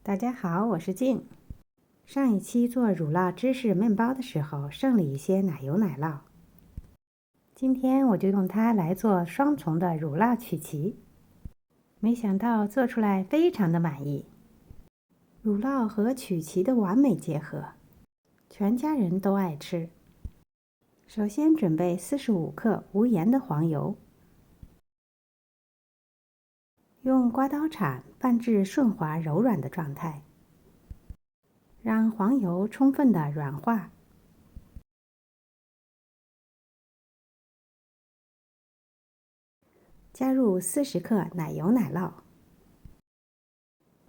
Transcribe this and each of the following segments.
大家好，我是静。上一期做乳酪芝士面包的时候，剩了一些奶油奶酪，今天我就用它来做双重的乳酪曲奇。没想到做出来非常的满意，乳酪和曲奇的完美结合，全家人都爱吃。首先准备45克无盐的黄油，用刮刀铲拌至顺滑柔软的状态，让黄油充分的软化。加入40克奶油奶酪，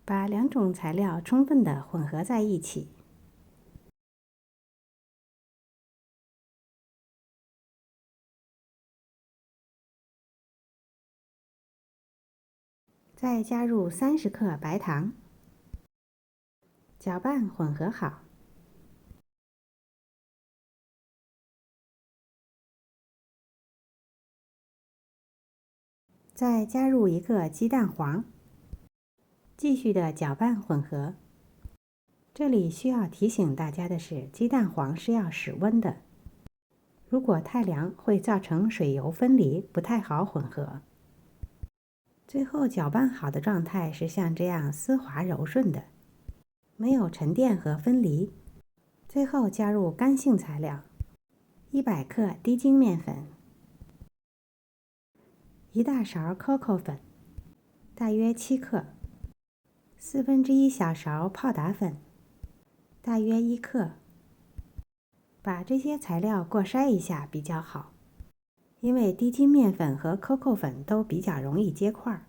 把两种材料充分的混合在一起。再加入30克白糖，搅拌混合好。再加入一个鸡蛋黄，继续的搅拌混合。这里需要提醒大家的是，鸡蛋黄是要室温的，如果太凉会造成水油分离，不太好混合。最后搅拌好的状态是像这样丝滑柔顺的，没有沉淀和分离。最后加入干性材料，100克低筋面粉，1大勺 COCO 粉，大约7克，1/4小勺泡打粉，大约1克。把这些材料过筛一下比较好，因为低筋面粉和 COCO 粉都比较容易结块，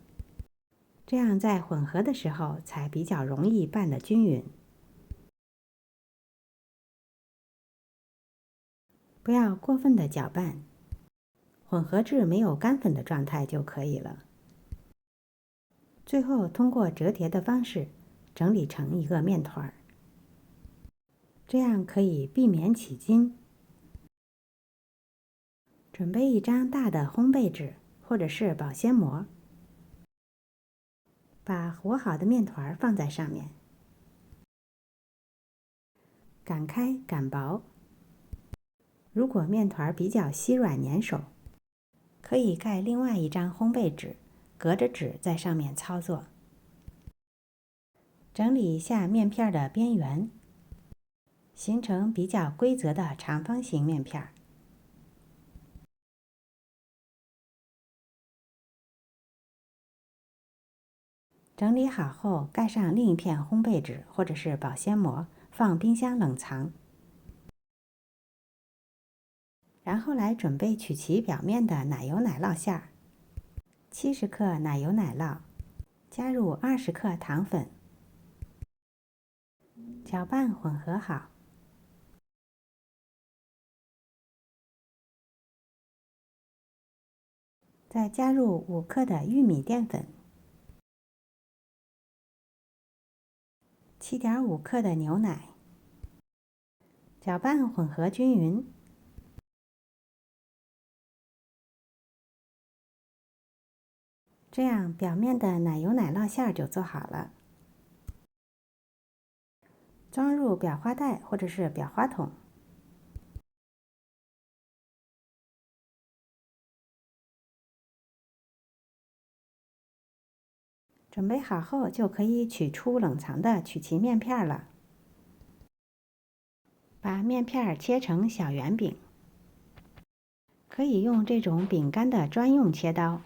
这样在混合的时候才比较容易拌得均匀。不要过分的搅拌，混合至没有干粉的状态就可以了。最后通过折叠的方式整理成一个面团，这样可以避免起筋。准备一张大的烘焙纸或者是保鲜膜，把和好的面团放在上面，擀开擀薄。如果面团比较稀软粘手，可以盖另外一张烘焙纸，隔着纸在上面操作。整理一下面片的边缘，形成比较规则的长方形面片。整理好后，盖上另一片烘焙纸或者是保鲜膜，放冰箱冷藏。然后来准备曲奇表面的奶油奶酪馅儿。70克奶油奶酪，加入20克糖粉，搅拌混合好。再加入5克的玉米淀粉，7.5克的牛奶，搅拌混合均匀。这样表面的奶油奶酪馅儿就做好了。装入裱花袋或者是裱花筒。准备好后，就可以取出冷藏的曲奇面片了。把面片切成小圆饼，可以用这种饼干的专用切刀。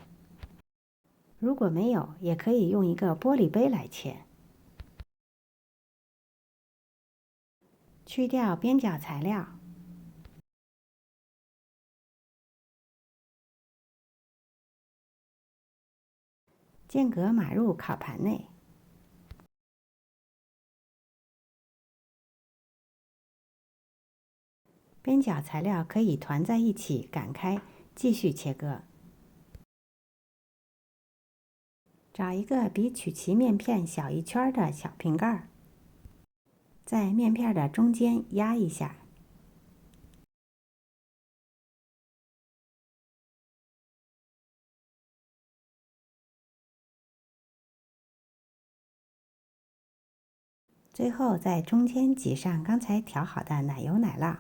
如果没有，也可以用一个玻璃杯来切。去掉边角材料，间隔码入烤盘内。边角材料可以团在一起擀开，继续切割。找一个比曲奇面片小一圈的小瓶盖，在面片的中间压一下。最后在中间挤上刚才调好的奶油奶酪。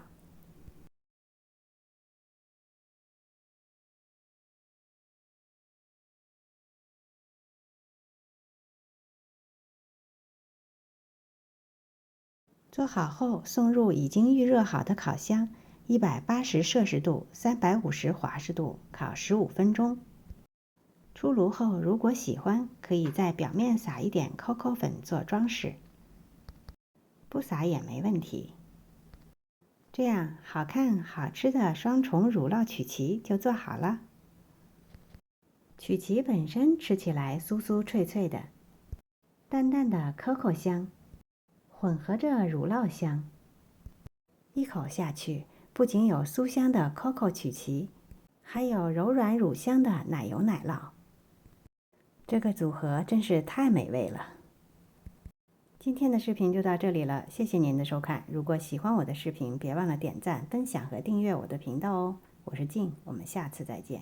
做好后，送入已经预热好的烤箱，180摄氏度、350华氏度烤15分钟。出炉后，如果喜欢，可以在表面撒一点 COCO 粉做装饰，不撒也没问题。这样好看好吃的双重乳酪曲奇就做好了。曲奇本身吃起来酥酥脆脆的，淡淡的 COCO 香，混合着乳酪香。一口下去，不仅有酥香的 COCO 曲奇，还有柔软乳香的奶油奶酪。这个组合真是太美味了。今天的视频就到这里了，谢谢您的收看。如果喜欢我的视频，别忘了点赞、分享和订阅我的频道哦。我是静，我们下次再见。